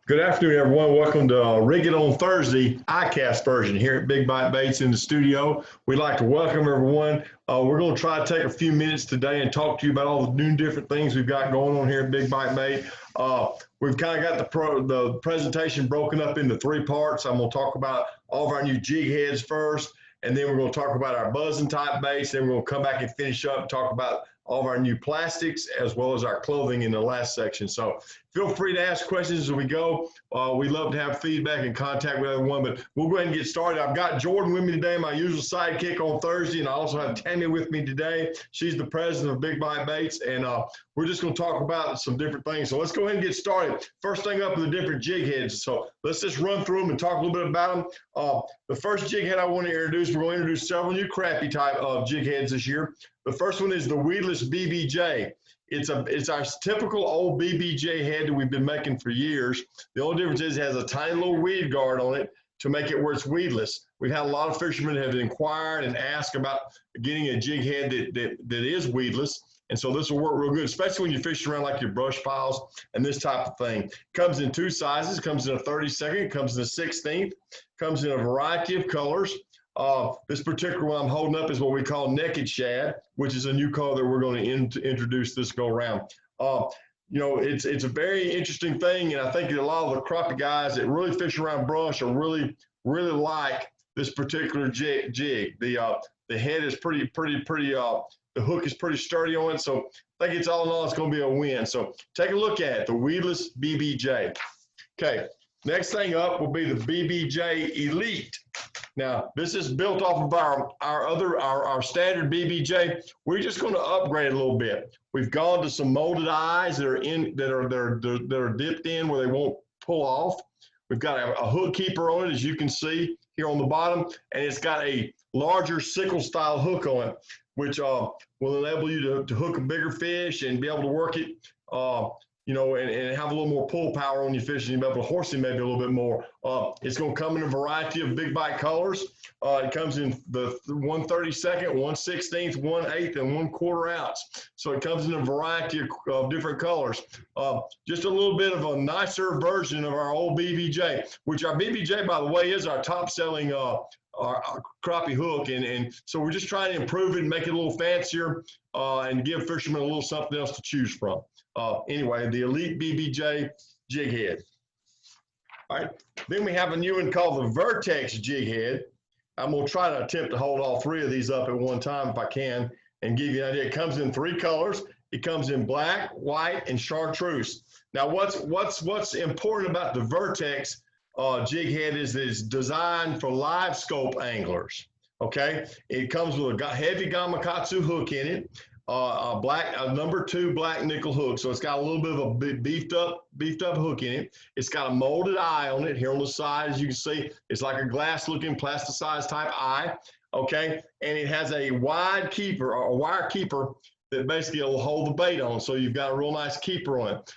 Good afternoon, everyone. Welcome to Rig It on Thursday, ICAST version here at Bbj Baits in the studio. We'd like to welcome everyone. We're going to try to take a few minutes today and talk to you about all the new different things we've got going on here at Bbj Bait. We've kind of got the presentation broken up into three parts. I'm going to talk about all of our new jig heads first, and then we're going to talk about our buzzing type baits. Then we're going to come back and finish up and talk about all of our new plastics as well as our clothing in the last section. So feel free to ask questions as we go. We love to have feedback and contact with everyone, but we'll go ahead and get started. I've got Jordan with me today, my usual sidekick on Thursday, and I also have Tammy with me today. She's the president of Bbj Baits, and we're just going to talk about some different things. So let's go ahead and get started. First thing up are the different jig heads. So let's just run through them and talk a little bit about them. The first jig head I want to introduce, we're going to introduce several new crappie type of jig heads this year. The first one is the weedless Bbj. It's our typical old Bbj head that we've been making for years. The only difference is it has a tiny little weed guard on it to make it where it's weedless. We've had a lot of fishermen have inquired and asked about getting a jig head that is weedless. And so this will work real good, especially when you fish around like your brush piles and this type of thing. It comes in two sizes. It comes in a 32nd, it comes in a 16th, comes in a variety of colors. This particular one I'm holding up is what we call Naked Shad, which is a new color that we're going to introduce this go around. You know, it's a very interesting thing, and I think that a lot of the crappie guys that really fish around brush are really like this particular jig. The head is pretty. The hook is pretty sturdy on it, so I think it's all in all it's going to be a win. So take a look at it, the weedless Bbj. Okay, next thing up will be the Bbj Elite. Now, this is built off of our standard Bbj. We're just going to upgrade a little bit. We've gone to some molded eyes that are dipped in where they won't pull off. We've got a hook keeper on it, as you can see here on the bottom, and it's got a larger sickle style hook on it, which will enable you to hook a bigger fish and be able to work it, you know, and have a little more pull power on your fish, and you'll be able to horse it maybe a little bit more. It's going to come in a variety of big bite colors. It comes in the 1/32, 1/16, 1/8, and 1/4 ounce. So it comes in a variety of different colors. Just a little bit of a nicer version of our old Bbj, which our Bbj, by the way, is our top selling our crappie hook, and so we're just trying to improve it and make it a little fancier and give fishermen a little something else to choose from. Anyway, the Elite Bbj jig head. All right, then we have a new one called the Vertex Jig Head. I'm going to try to attempt to hold all three of these up at one time if I can and give you an idea. It comes in three colors. It comes in black, white, and chartreuse. Now, what's important about the Vertex jig head is that it's designed for live scope anglers. Okay, it comes with a heavy Kamikaze hook in it. A number 2 black nickel hook, so it's got a little bit of a beefed up hook in it. It's got a molded eye on it here on the side, as you can see. It's like a glass-looking plasticized type eye, okay? And it has a wide keeper or a wire keeper that basically will hold the bait on. So you've got a real nice keeper on it.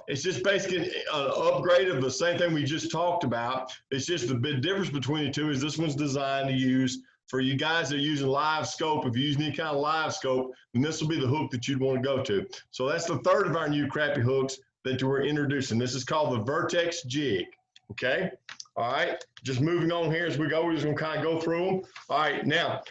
It's just basically an upgrade of the same thing we just talked about. It's just the big difference between the two is this one's designed to use for you guys that are using live scope. If you're using any kind of live scope, then this will be the hook that you'd want to go to. So that's the third of our new crappie hooks that we're introducing. This is called the Vertex Jig, okay? All right, just moving on here as we go. We're just gonna kind of go through them. All right, now,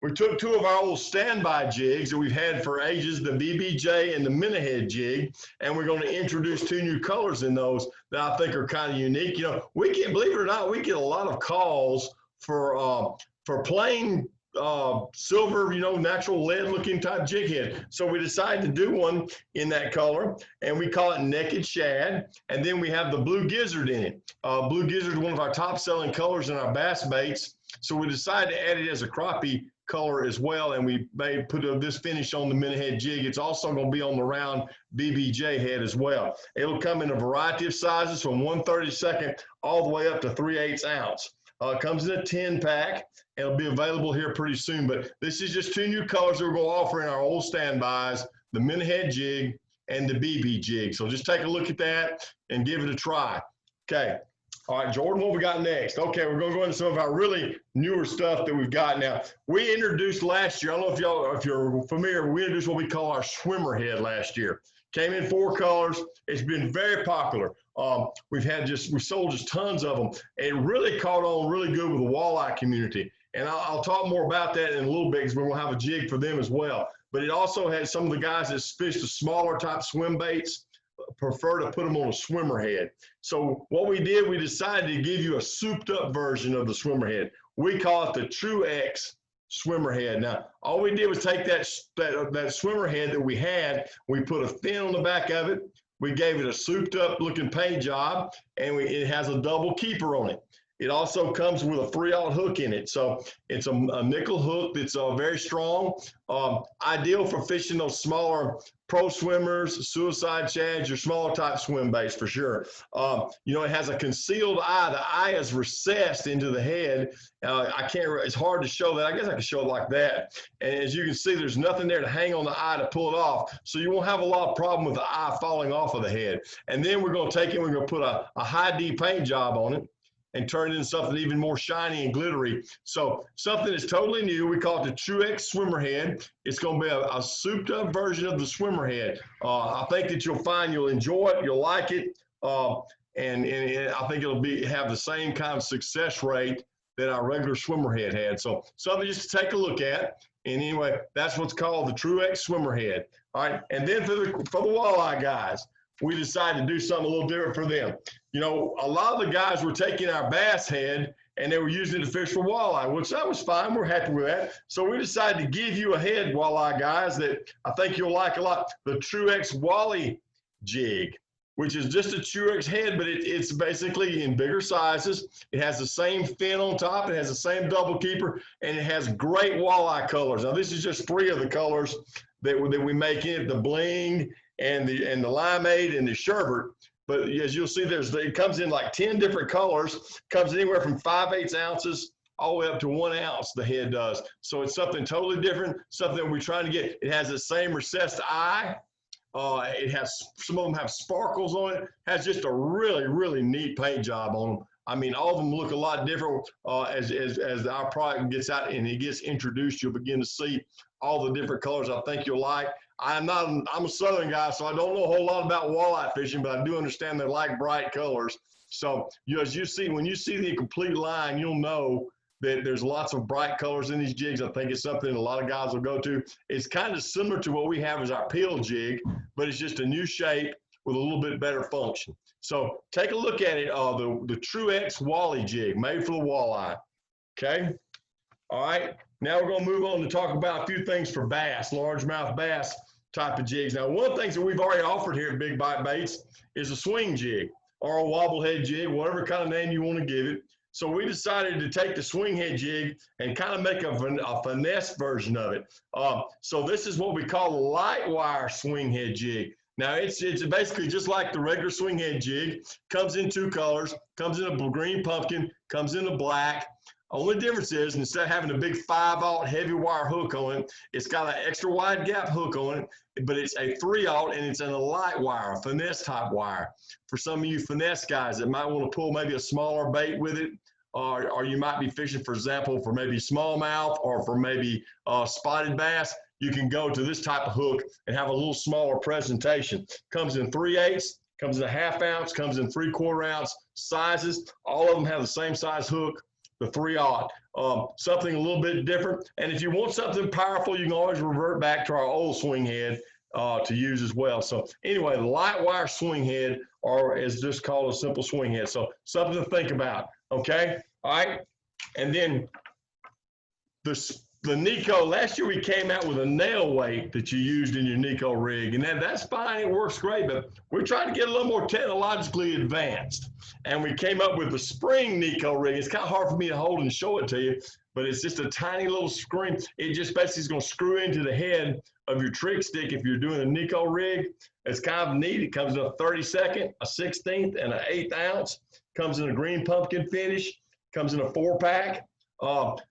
we took two of our old standby jigs that we've had for ages, the Bbj and the Minnow Head jig, and we're going to introduce two new colors in those that I think are kind of unique. You know, we get, believe it or not, we get a lot of calls for plain silver, you know, natural lead looking type jig head. So we decided to do one in that color, and we call it Naked Shad. And then we have the blue gizzard in it. Blue gizzard is one of our top selling colors in our bass baits. So we decided to add it as a crappie color as well, and we may put this finish on the Minnow Head jig. It's also going to be on the round Bbj head as well. It'll come in a variety of sizes from 1/32 all the way up to 3/8 ounce. It comes in a 10-pack. It'll be available here pretty soon, but this is just two new colors that we're going to offer in our old standbys, the Minnow Head jig and the BB jig. So just take a look at that and give it a try. Okay. All right, Jordan, what we got next? Okay, we're going to go into some of our really newer stuff that we've got now. We introduced last year, I don't know if you're familiar, we introduced what we call our swimmer head last year. Came in 4 colors. It's been very popular. We sold just tons of them. It really caught on really good with the walleye community. And I'll talk more about that in a little bit because we're going to have a jig for them as well. But it also had some of the guys that fish the smaller type swim baits prefer to put them on a swimmer head. So what we did, we decided to give you a souped up version of the swimmer head. We call it the Truex swimmer head. Now, all we did was take that swimmer head that we had, we put a fin on the back of it, we gave it a souped up looking paint job, and it has a double keeper on it. It also comes with a 3/0 hook in it. So it's a nickel hook that's very strong, ideal for fishing those smaller pro swimmers, suicide shads, your smaller type swim baits for sure. You know, it has a concealed eye. The eye is recessed into the head. It's hard to show that. I guess I can show it like that. And as you can see, there's nothing there to hang on the eye to pull it off. So you won't have a lot of problem with the eye falling off of the head. And then we're going to take it, we're going to put a high D paint job on it and turn it into something even more shiny and glittery. So something that's totally new. We call it the Truex swimmer head. It's going to be a souped up version of the swimmer head. I think that you'll enjoy it. You'll like it. And I think it'll have the same kind of success rate that our regular swimmer head had. So something just to take a look at. And anyway, that's what's called the Truex swimmer head. All right. And then for the walleye guys, we decided to do something a little different for them. You know, a lot of the guys were taking our bass head and they were using it to fish for walleye, which that was fine. We're happy with that. So we decided to give you a head, walleye guys, that I think you'll like a lot. The Truex Wally Jig, which is just a Truex head, but it's basically in bigger sizes. It has the same fin on top. It has the same double keeper, and it has great walleye colors. Now, this is just 3 of the colors that we make in it, the bling, and the limeade and the sherbet. But as you'll see, it comes in like 10 different colors, comes anywhere from 5/8 ounces all the way up to 1 ounce, the head does. So it's something totally different, something that we're trying to get. It has the same recessed eye. It has, some of them have sparkles on it, has just a really, really neat paint job on them. I mean, all of them look a lot different as our product gets out and it gets introduced. You'll begin to see all the different colors I think you'll like. I'm a Southern guy, so I don't know a whole lot about walleye fishing, but I do understand they like bright colors. So as you see, when you see the complete line, you'll know that there's lots of bright colors in these jigs. I think it's something a lot of guys will go to. It's kind of similar to what we have as our peel jig, but it's just a new shape with a little bit better function. So take a look at it, the Truex Wally Jig, made for the walleye. Okay. All right. Now we're going to move on to talk about a few things for bass, largemouth bass type of jigs. Now, one of the things that we've already offered here at Big Bite Baits is a swing jig or a wobblehead jig, whatever kind of name you want to give it. So we decided to take the swing head jig and kind of make a finesse version of it. So this is what we call a light wire swing head jig. Now it's basically just like the regular swing head jig. Comes in 2 colors, comes in a green pumpkin, comes in a black. Only difference is instead of having a big 5/0 heavy wire hook on it, it's got an extra wide gap hook on it, but it's a 3/0 and it's in a light wire, a finesse type wire. For some of you finesse guys that might want to pull maybe a smaller bait with it, or you might be fishing, for example, for maybe smallmouth or for maybe spotted bass, you can go to this type of hook and have a little smaller presentation. Comes in 3/8, comes in a 1/2 ounce, comes in 3/4 ounce sizes. All of them have the same size hook, the 3/0. Something a little bit different. And if you want something powerful, you can always revert back to our old swing head to use as well. So anyway, the light wire swing head, or is just called a simple swing head. So something to think about. Okay. All right. And then the Niko, last year we came out with a nail weight that you used in your Niko rig, and that's fine, it works great, but we're trying to get a little more technologically advanced. And we came up with the spring Niko rig. It's kind of hard for me to hold and show it to you, but it's just a tiny little screen. It just basically is going to screw into the head of your trick stick if you're doing a Niko rig. It's kind of neat. It comes in a 32nd, a 16th, and an 1/8 ounce. Comes in a green pumpkin finish. Comes in a 4-pack.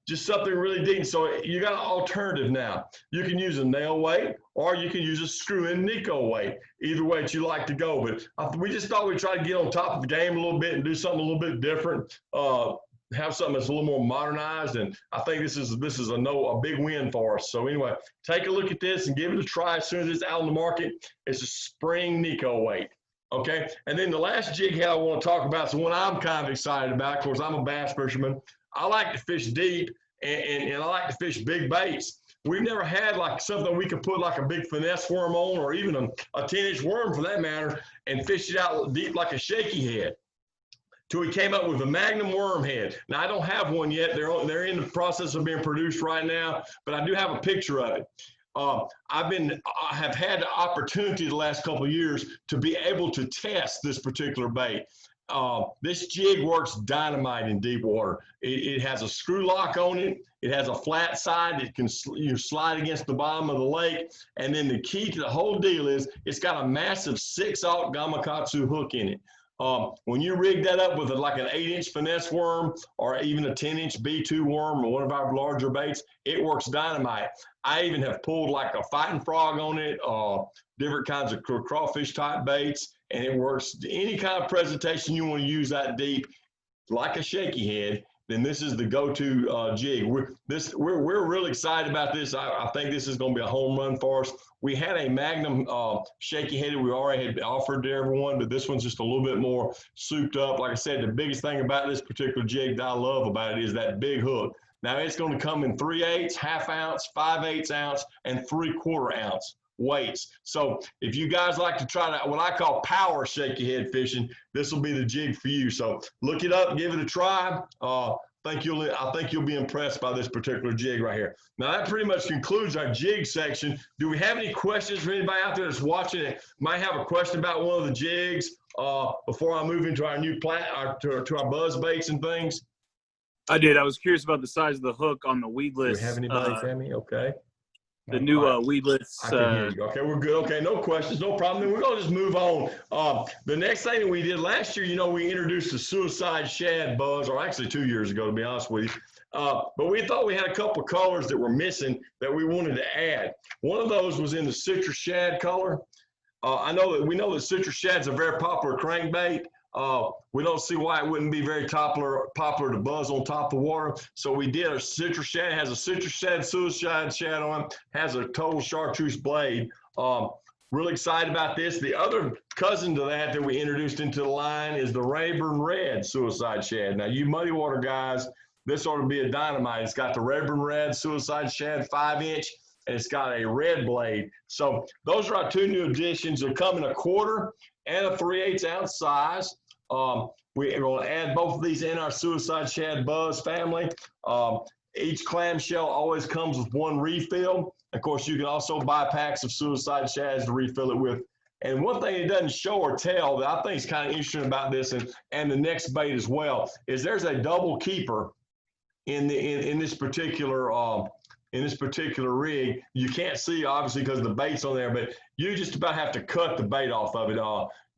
Just something really deep. So you got an alternative now. You can use a nail weight, or you can use a screw-in Niko weight. Either way that you like to go. But we just thought we'd try to get on top of the game a little bit and do something a little bit different. Have something that's a little more modernized, and I think this is a big win for us. So anyway, take a look at this and give it a try as soon as it's out on the market. It's a spring Niko weight. Okay, and then the last jig head I want to talk about is the one I'm kind of excited about. Of course, I'm a bass fisherman. I like to fish deep, and I like to fish big baits. We've never had like something we could put like a big finesse worm on, or even a 10-inch worm for that matter, and fish it out deep like a shaky head. Till we came up with a Magnum worm head. Now, I don't have one yet. They're in the process of being produced right now, but I do have a picture of it. I have had the opportunity the last couple of years to be able to test this particular bait. This jig works dynamite in deep water. It has a screw lock on it. It has a flat side that can slide against the bottom of the lake. And then the key to the whole deal is it's got a massive 6/0 Kamikaze hook in it. When you rig that up with like an 8-inch finesse worm or even a 10-inch B2 worm or one of our larger baits, it works dynamite. I even have pulled like a fighting frog on it, different kinds of crawfish type baits, and it works. Any kind of presentation you want to use that deep, like a shaky head, then this is the go-to jig. We're really excited about this. I think this is going to be a home run for us. We had a Magnum shaky headed we already had offered to everyone, but this one's just a little bit more souped up. Like I said, the biggest thing about this particular jig that I love about it is that big hook. Now it's going to come in 3/8, ½ ounce, 5/8 ounce, and 3/4 ounce weights. So if you guys like to try what I call power shaky head fishing, this will be the jig for you. So look it up, give it a try. I think you'll be impressed by this particular jig right here. Now that pretty much concludes our jig section. Do we have any questions for anybody out there that's watching it might have a question about one of the jigs before I move into our new to our buzz baits and things? I did. I was curious about the size of the hook on the weedless. Do we have anybody, Sammy? Okay. The new weedless. I can hear you. Okay, we're good. Okay, no questions, no problem. Then we're going to just move on. The next thing that we did last year, we introduced the Suicide Shad buzz, or actually 2 years ago, to be honest with you. But we thought we had a couple of colors that were missing that we wanted to add. One of those was in the Citrus Shad color. We know that Citrus Shad's a very popular crankbait. We don't see why it wouldn't be very popular to buzz on top of water. So we did a Citrus Shad. It has a Citrus Shad, Suicide Shad on it, has a total chartreuse blade. Really excited about this. The other cousin to that we introduced into the line is the Rayburn Red Suicide Shad. Now, you muddy water guys, this ought to be a dynamite. It's got the Rayburn Red Suicide Shad 5-inch, and it's got a red blade. So those are our two new additions. They come in a 1/4 and a 3/8 ounce size. We're going to add both of these in our Suicide Shad Buzz family. Each clamshell always comes with one refill. Of course, you can also buy packs of Suicide Shads to refill it with. And one thing it doesn't show or tell that I think is kind of interesting about this and the next bait as well is there's a double keeper in this particular rig. You can't see obviously because the bait's on there, but you just about have to cut the bait off of it.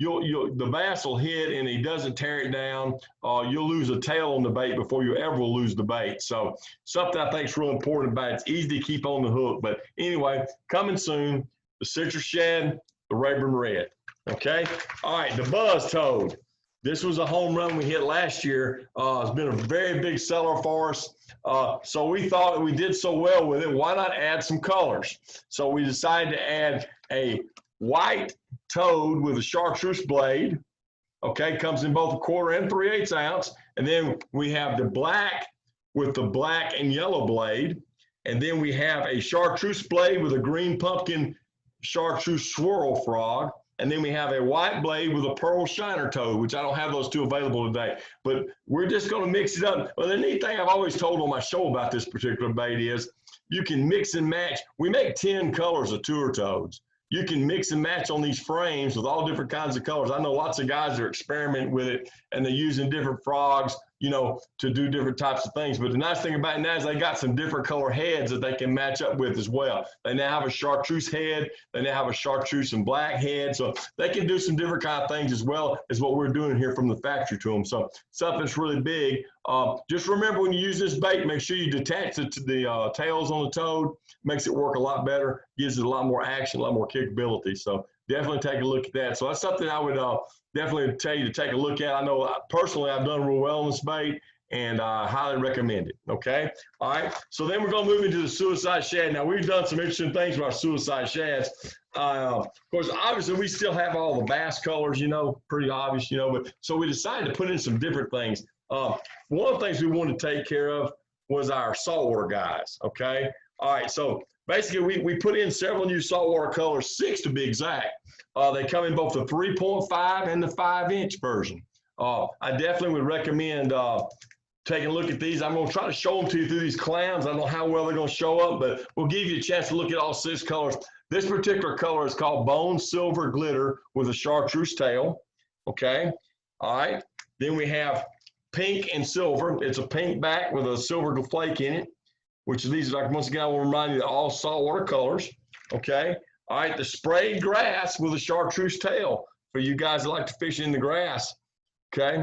The bass will hit and he doesn't tear it down. You'll lose a tail on the bait before you ever lose the bait. So something I think is real important about it. It's easy to keep on the hook. But anyway, coming soon, the Citrus Shad, the Rayburn Red. Okay. All right. The Buzz Toad. This was a home run we hit last year. It's been a very big seller for us. So we thought we did so well with it, why not add some colors? So we decided to add a white toad with a chartreuse blade. Okay, comes in both a 1/4 and 3/8 ounce. And then we have the black with the black and yellow blade. And then we have a chartreuse blade with a green pumpkin chartreuse swirl frog. And then we have a white blade with a pearl shiner toad, which I don't have those two available today. But we're just going to mix it up. Well, the neat thing I've always told on my show about this particular bait is you can mix and match. We make 10 colors of tour toads. You can mix and match on these frames with all different kinds of colors. I know lots of guys that are experimenting with it, and they're using different frogs, to do different types of things. But the nice thing about it now is they got some different color heads that they can match up with as well. They now have a chartreuse head. They now have a chartreuse and black head. So they can do some different kind of things as well as what we're doing here from the factory to them. So something that's really big. Just remember when you use this bait, make sure you detach it to the tails on the toad. Makes it work a lot better. Gives it a lot more action, a lot more kickability. So definitely take a look at that. So that's something I would definitely tell you to take a look at. I know personally I've done real well on this bait, and I highly recommend it. Okay. All right. So then we're going to move into the suicide shad. Now we've done some interesting things with our suicide shads. Of course, obviously we still have all the bass colors, you know, pretty obvious, you know, but so we decided to put in some different things. One of the things we wanted to take care of was our saltwater guys. Okay. All right. So basically we put in several new saltwater colors, 6 to be exact. They come in both the 3.5 and the 5-inch version. I definitely would recommend taking a look at these. I'm going to try to show them to you through these clams. I don't know how well they're going to show up, but we'll give you a chance to look at all 6 colors. This particular color is called Bone Silver Glitter with a chartreuse tail. Okay. All right. Then we have pink and silver. It's a pink back with a silver flake in it, which these are, once again, I will remind you, all saltwater colors. Okay. All right. The sprayed grass with a chartreuse tail for you guys that like to fish in the grass. Okay.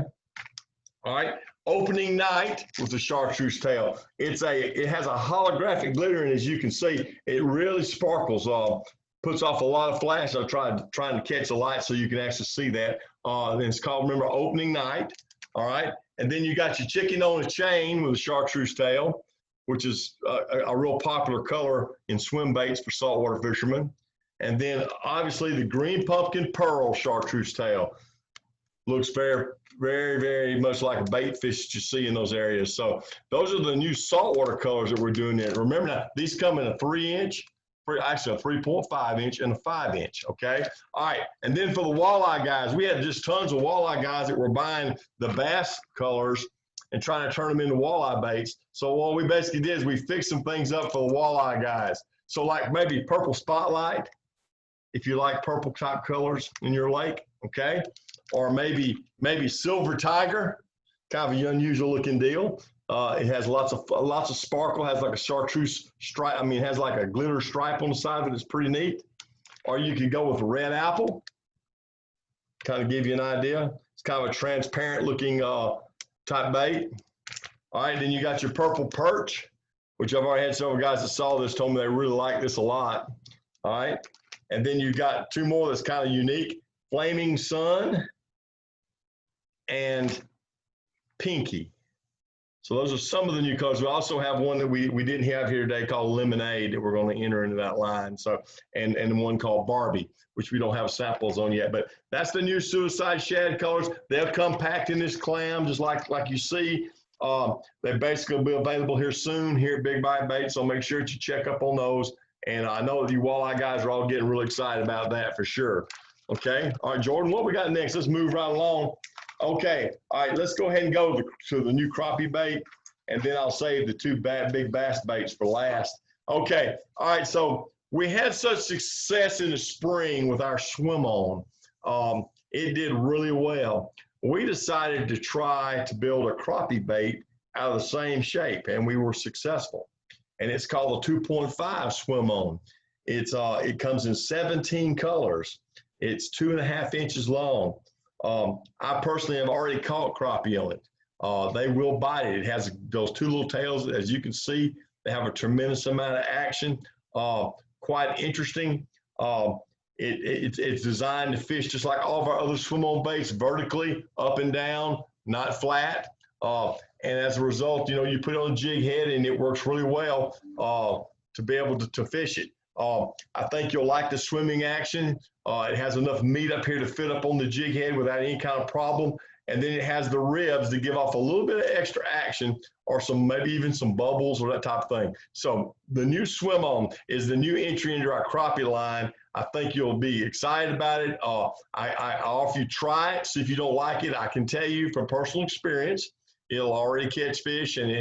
All right. Opening night with the chartreuse tail. It has a holographic glitter, and as you can see, it really sparkles. Puts off a lot of flash. I'm trying to catch the light so you can actually see that. And it's called, remember, Opening Night. All right. And then you got your chicken on a chain with a chartreuse tail, which is a real popular color in swim baits for saltwater fishermen. And then obviously the green pumpkin pearl chartreuse tail. Looks very, very, very much like a bait fish that you see in those areas. So those are the new saltwater colors that we're doing there. Remember now, these come in a 3-inch, actually a 3.5-inch and a 5-inch, okay? All right, and then for the walleye guys, we had just tons of walleye guys that were buying the bass colors and trying to turn them into walleye baits. So what we basically did is we fixed some things up for the walleye guys. So like maybe purple spotlight, if you like purple type colors in your lake, okay? Or maybe silver tiger, kind of an unusual looking deal. It has lots of sparkle, has like a chartreuse stripe. I mean, it has like a glitter stripe on the side of it. It's pretty neat. Or you could go with red apple, kind of give you an idea. It's kind of a transparent looking type bait. All right, then you got your purple perch, which I've already had several guys that saw this, told me they really like this a lot. All right, and then you got 2 more that's kind of unique, Flaming Sun and Pinky. So those are some of the new colors. We also have one that we didn't have here today called Lemonade that we're going to enter into that line. So and one called Barbie, which we don't have samples on yet. But that's the new Suicide Shad colors. They'll come packed in this clam, just like you see. They basically will be available here soon here at Big Bite Bait. So make sure that you check up on those. And I know that you walleye guys are all getting really excited about that for sure. Okay. All right, Jordan, what we got next? Let's move right along. Okay, all right, let's go ahead and go to the new crappie bait, and then I'll save the 2 big bass baits for last. Okay, all right, so we had such success in the spring with our swim on. It did really well. We decided to try to build a crappie bait out of the same shape, and we were successful. And it's called a 2.5 swim on. It comes in 17 colors. It's 2.5 inches long. I personally have already caught crappie on it. They will bite it. It has those 2 little tails. As you can see, they have a tremendous amount of action. Quite interesting. It's designed to fish just like all of our other swim on baits, vertically, up and down, not flat. And as a result, you know, you put it on a jig head and it works really well to be able to fish it. I think you'll like the swimming action. It has enough meat up here to fit up on the jig head without any kind of problem. And then it has the ribs to give off a little bit of extra action or maybe even some bubbles or that type of thing. So the new swim on is the new entry into our crappie line. I think you'll be excited about it. I offer you try it. See if you don't like it. I can tell you from personal experience, it'll already catch fish, and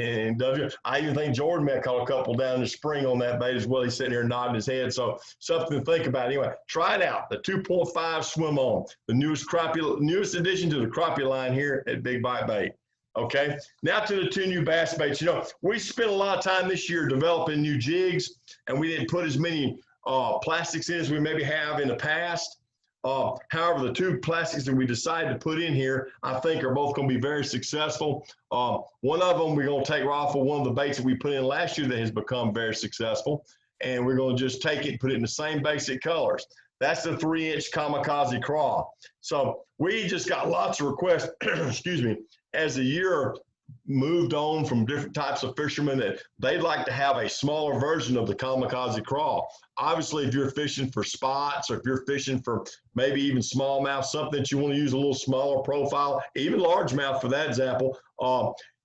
I even think Jordan may have caught a couple down in the spring on that bait as well. He's sitting there nodding his head, so something to think about. Anyway, try it out, the 2.5 swim on, the newest addition to the crappie line here at Big Bite Bait. Okay, now to the 2 new bass baits. You know, we spent a lot of time this year developing new jigs, and we didn't put as many plastics in as we maybe have in the past. However, the 2 plastics that we decided to put in here, I think are both going to be very successful. One of them we're going to take off of one of the baits that we put in last year that has become very successful. And we're going to just take it and put it in the same basic colors. That's the 3-inch Kamikaze Crop. So we just got lots of requests, excuse me, as the year moved on from different types of fishermen that they'd like to have a smaller version of the Kamikaze Crop. Obviously, if you're fishing for spots or if you're fishing for maybe even smallmouth, something that you want to use a little smaller profile, even largemouth for that example,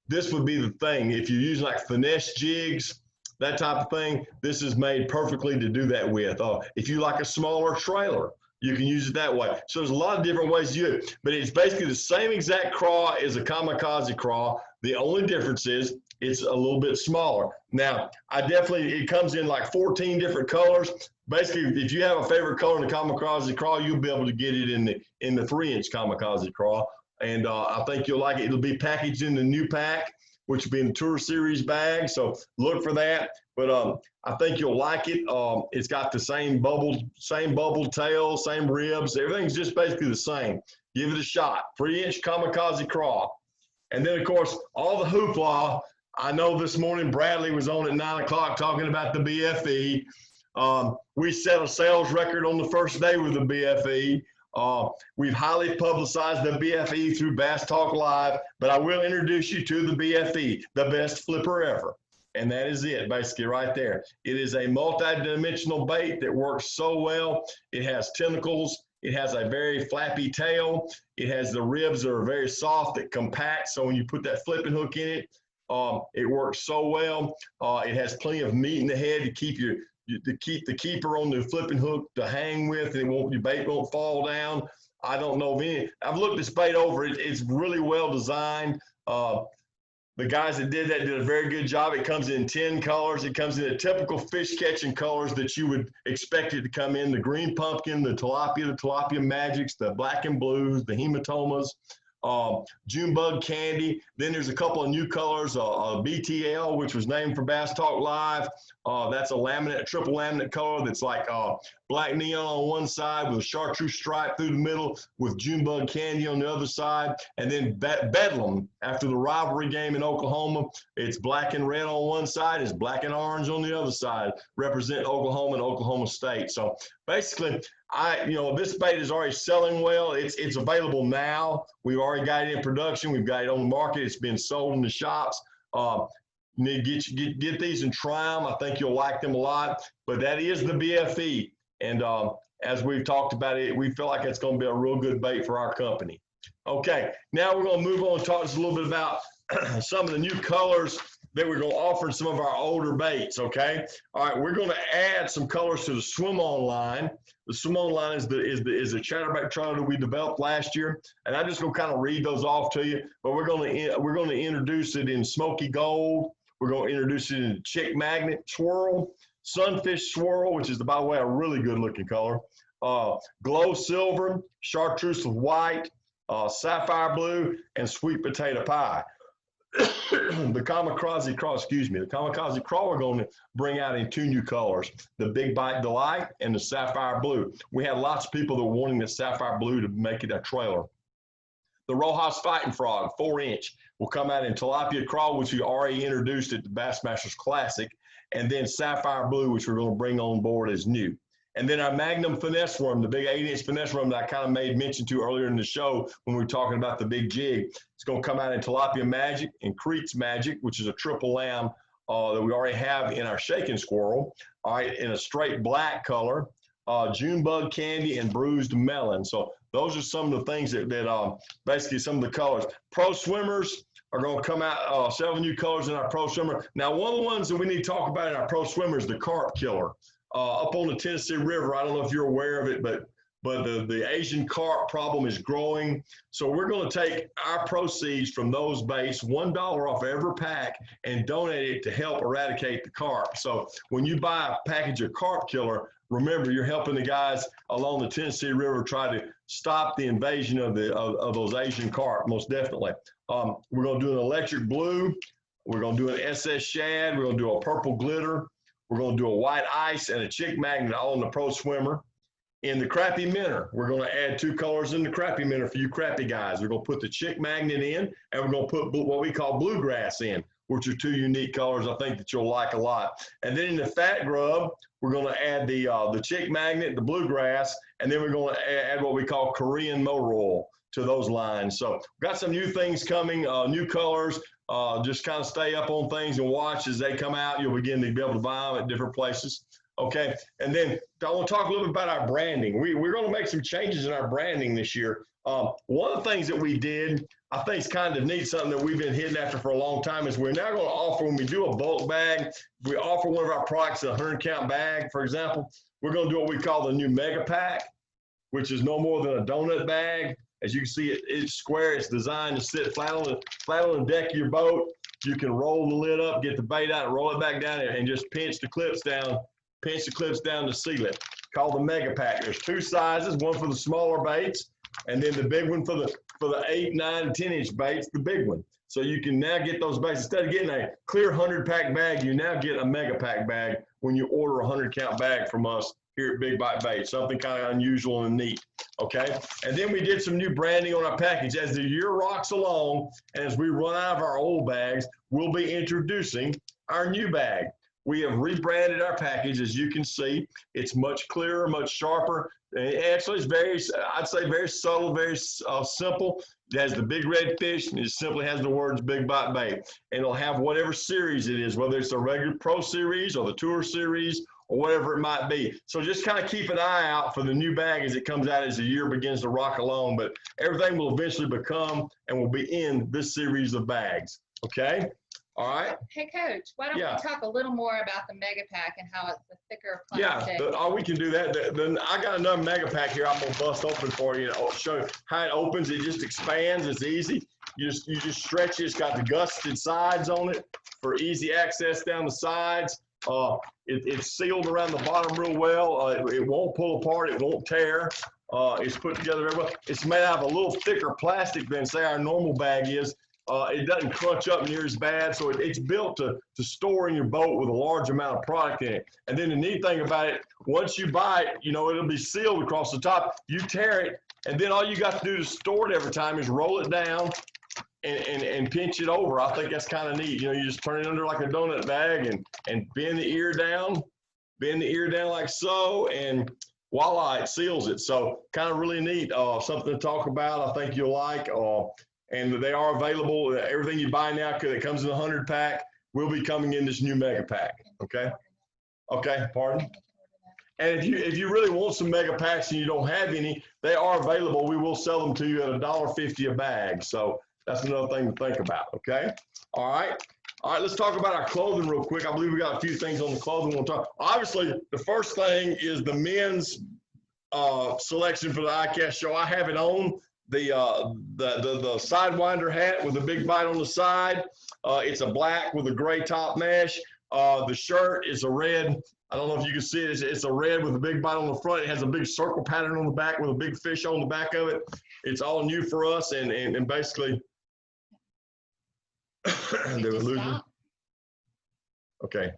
this would be the thing. If you're using like finesse jigs, that type of thing, this is made perfectly to do that with. If you like a smaller trailer, you can use it that way. So there's a lot of different ways to use it, but it's basically the same exact craw as a Kamikaze craw. The only difference is it's a little bit smaller. Now, it comes in like 14 different colors. Basically, if you have a favorite color in the Kamikaze craw, you'll be able to get it in the 3-inch Kamikaze craw. And I think you'll like it. It'll be packaged in the new pack, which will be in the Tour Series bag. So look for that. But I think you'll like it. It's got the same bubble tail, same ribs. Everything's just basically the same. Give it a shot. 3-inch Kamikaze Crop. And then, of course, all the hoopla. I know this morning Bradley was on at 9 o'clock talking about the BFE. We set a sales record on the first day with the BFE. We've highly publicized the BFE through Bass Talk Live, but I will introduce you to the BFE, the best flipper ever. And that is it, basically, right there. It is a multi-dimensional bait that works so well. It has tentacles. It has a very flappy tail. It has the ribs that are very soft, that compact. So when you put that flipping hook in it, it works so well. It has plenty of meat in the head to keep the keeper on the flipping hook to hang with, and your bait won't fall down. I don't know of any. I've looked this bait over. It's really well designed. The guys that did that did a very good job. It comes in 10 colors. It comes in the typical fish catching colors that you would expect it to come in: the green pumpkin, the tilapia magics, the black and blues, the hematomas, June bug candy. Then there's a couple of new colors, BTL, which was named for Bass Talk Live. That's a triple laminate color that's like black neon on one side with a chartreuse stripe through the middle with June bug candy on the other side. And then Bedlam, after the rivalry game in Oklahoma, it's black and red on one side, it's black and orange on the other side, represent Oklahoma and Oklahoma State. So basically, this bait is already selling well. It's available now. We've already got it in production. We've got it on the market. It's been sold in the shops. You need to get these and try them. I think you'll like them a lot. But that is the BFE. And as we've talked about it, we feel like it's going to be a real good bait for our company. Okay, now we're going to move on and talk just a little bit about some of the new colors that we're going to offer in some of our older baits, okay? All right, we're going to add some colors to the swim-on line. The swim-on line is the chatterback trailer that we developed last year, and I'm just going to kind of read those off to you. But we're going to introduce it in smoky gold. We're going to introduce it in chick magnet swirl, sunfish swirl, which is, by the way, a really good-looking color. Glow silver, chartreuse white, sapphire blue, and sweet potato pie. The Kamikaze Crop we're going to bring out in 2 new colors, the Big Bite Delight and the Sapphire Blue. We have lots of people that are wanting the Sapphire Blue to make it a trailer. The Rojas Fighting Frog, 4-inch, will come out in Tilapia Craw, which we already introduced at the Bassmasters Classic, and then Sapphire Blue, which we're going to bring on board as new. And then our Magnum finesse worm, the big 8-inch finesse worm that I kind of made mention to earlier in the show when we were talking about the big jig. It's going to come out in Tilapia Magic and Creeks Magic, which is a triple lamb that we already have in our shaking squirrel, all right, in a straight black color, June bug candy, and bruised melon. So those are some of the things that basically some of the colors. Pro swimmers are going to come out, 7 new colors in our pro swimmer. Now, one of the ones that we need to talk about in our pro swimmer is the carp killer. Up on the Tennessee River, I don't know if you're aware of it, but the Asian carp problem is growing. So we're going to take our proceeds from those baits, $1 off every pack, and donate it to help eradicate the carp. So when you buy a package of carp killer, remember you're helping the guys along the Tennessee River try to stop the invasion of those Asian carp, most definitely. We're going to do an electric blue. We're going to do an SS Shad. We're going to do a purple glitter. We're going to do a white ice and a chick magnet all in the pro swimmer. In the crappie minnow, we're going to add 2 colors in the crappie minnow for you crappie guys. We're going to put the chick magnet in, and we're going to put what we call bluegrass in, which are 2 unique colors I think that you'll like a lot. And then in the fat grub, we're going to add the chick magnet, the bluegrass, and then we're going to add what we call Korean motor oil to those lines. So we've got some new things coming, new colors. Just kind of stay up on things and watch as they come out. You'll begin to be able to buy them at different places. Okay, and then I want to talk a little bit about our branding. We're going to make some changes in our branding this year. One of the things that we did, I think is kind of neat, something that we've been hitting after for a long time, is we're now going to offer, when we do a bulk bag, if we offer one of our products in a 100-count bag, for example, we're going to do what we call the new Mega Pack, which is no more than a donut bag. As you can see, it's square. It's designed to sit flat on the deck of your boat. You can roll the lid up, get the bait out, roll it back down, and just pinch the clips down to seal it. Called the Mega Pack. There's two sizes, one for the smaller baits, and then the big one for the 8, 9, and 10-inch baits, the big one. So you can now get those baits. Instead of getting a clear 100-pack bag, you now get a Mega Pack bag when you order a 100-count bag from us here at Big Bite Bait. Something kind of unusual and neat, okay? And then we did some new branding on our package. As the year rocks along, and as we run out of our old bags, we'll be introducing our new bag. We have rebranded our package. As you can see, it's much clearer, much sharper. Actually, it's very, I'd say very subtle, very simple. It has the big red fish, and it simply has the words Big Bite Bait. And it'll have whatever series it is, whether it's the regular Pro Series or the Tour Series or whatever it might be. So just kind of keep an eye out for the new bag as it comes out, as the year begins to rock along. But everything will eventually become and will be in this series of bags, okay? All right. Hey, Coach, why don't we talk a little more about the Mega Pack and how it's the thicker plastic? Yeah, we can do that. Then I got another Mega Pack here. I'm gonna bust open for you. I'll show you how it opens. It just expands. It's easy. You just stretch it. It's got the gusseted sides on it for easy access down the sides. It's sealed around the bottom real well. It won't pull apart. It won't tear. It's put together very well. It's made out of a little thicker plastic than, say, our normal bag is. It doesn't crunch up near as bad, so it's built to store in your boat with a large amount of product in it. And then the neat thing about it, once you buy it, you know, it'll be sealed across the top. You tear it, and then all you got to do to store it every time is roll it down and pinch it over. I think that's kind of neat. You know, you just turn it under like a donut bag and bend the ear down like so, and voila, it seals it. So kind of really neat, something to talk about. I think you'll like. And they are available. Everything you buy now, because it comes in a 100-pack, will be coming in this new Mega Pack. Okay. Okay. Pardon. And if you really want some Mega Packs and you don't have any, they are available. We will sell them to you at $1.50 a bag. So that's another thing to think about. Okay. All right. All right. Let's talk about our clothing real quick. I believe we got a few things on the clothing we'll talk. Obviously, the first thing is the men's selection for the ICAST show. I have it on. The Sidewinder hat with a big bite on the side. It's a black with a gray top mesh. The shirt is a red. I don't know if you can see it. It's a red with a big bite on the front. It has a big circle pattern on the back with a big fish on the back of it. It's all new for us, and basically, they were losing. Okay.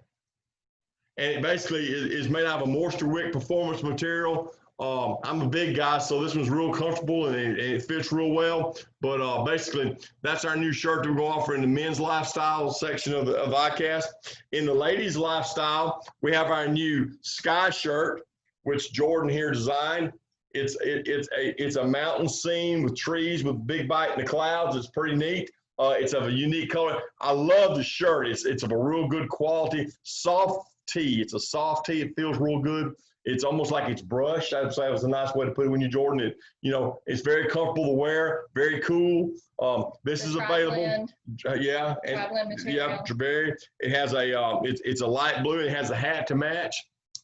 And it basically is made out of a moisture wick performance material. I'm a big guy, so this one's real comfortable and it fits real well. But basically, that's our new shirt that we're going to offer in the men's lifestyle section of ICAST. In the ladies' lifestyle, we have our new Scot Shirt, which Jordan here designed. It's a mountain scene with trees with big bite in the clouds. It's pretty neat. It's of a unique color. I love the shirt. It's of a real good quality. Soft tee. It's a soft tee. It feels real good. It's almost like it's brushed. I'd say it was a nice way to put it when you Jordan it. You know, it's very comfortable to wear, very cool. This is available. Yeah, and yeah, very. It has a it's a light blue. It has a hat to match.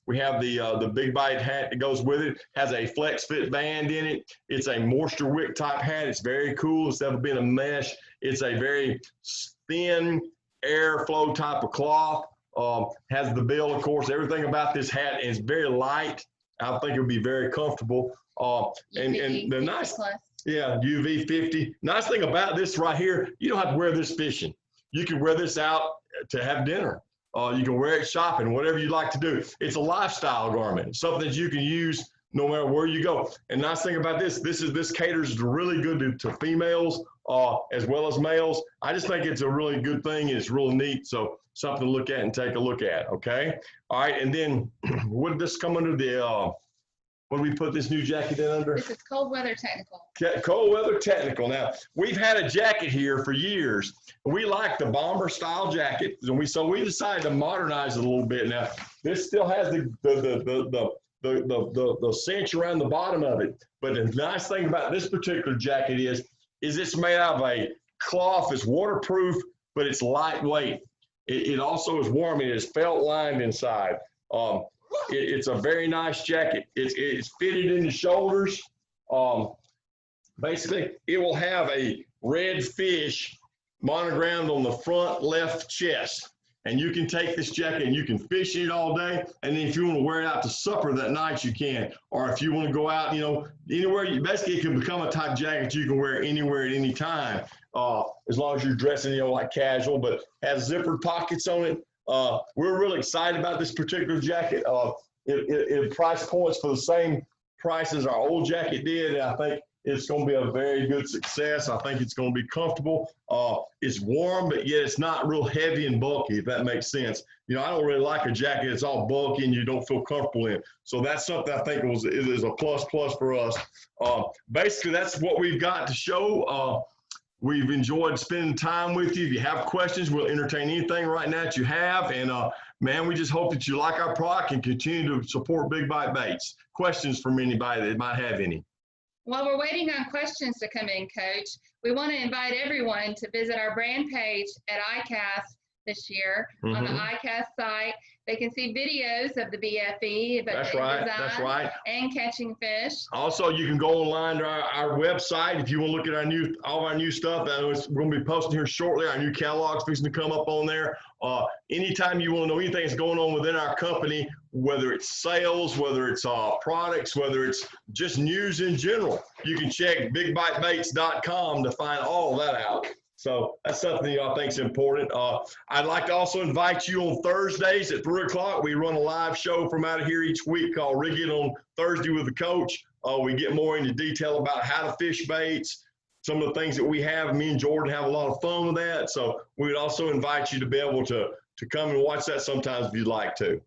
We have the big bite hat that goes with it. Has a flex fit band in it. It's a moisture wick type hat. It's very cool. Instead of being a mesh, it's a very thin airflow type of cloth. Has the bill, of course. Everything about this hat is very light. I think it would be very comfortable. And the nice, yeah, UV 50. Nice thing about this right here, you don't have to wear this fishing. You can wear this out to have dinner. You can wear it shopping, whatever you like to do. It's a lifestyle garment, something that you can use no matter where you go. And nice thing about this caters really good to females as well as males. I just think it's a really good thing. It's really neat. So something to look at and take a look at. Okay. All right. And then would this come under the What do we put this new jacket in under? This is cold weather technical. Cold weather technical. Now, we've had a jacket here for years. We like the bomber style jacket, and so we decided to modernize it a little bit. Now, this still has the cinch around the bottom of it. But the nice thing about this particular jacket is it's made out of a cloth. It's waterproof, but it's lightweight. It also is warm. It is felt lined inside. It's a very nice jacket. It's fitted in the shoulders. Basically, it will have a red fish monogrammed on the front left chest. And you can take this jacket and you can fish in it all day. And then if you want to wear it out to supper that night, you can. Or if you want to go out, anywhere, basically it can become a type jacket you can wear anywhere at any time. As long as you're dressing, like casual, but has zippered pockets on it. We're really excited about this particular jacket. It price points for the same price as our old jacket did, and I think it's going to be a very good success. I think it's going to be comfortable. It's warm, but yet it's not real heavy and bulky, if that makes sense. I don't really like a jacket that's all bulky and you don't feel comfortable in. So that's something I think is a plus for us. Basically, that's what we've got to show. We've enjoyed spending time with you. If you have questions, we'll entertain anything right now that you have. And man, we just hope that you like our product and continue to support Big Bite Baits. Questions from anybody that might have any? While we're waiting on questions to come in, Coach, we want to invite everyone to visit our brand page at ICAST this year. On the ICAST site. They can see videos of the BFE, That's right. And catching fish. Also, you can go online to our website if you want to look at all of our new stuff. We're going to be posting here shortly. Our new catalog's fixing to come up on there. Anytime you want to know anything that's going on within our company, whether it's sales, whether it's products, whether it's just news in general, you can check bigbitebaits.com to find all that out. So that's something I think is important. I'd like to also invite you on Thursdays at 3 o'clock. We run a live show from out of here each week called Rig It on Thursday with the Coach. We get more into detail about how to fish baits, some of the things that we have. Me and Jordan have a lot of fun with that. So we'd also invite you to be able to come and watch that sometimes if you'd like to.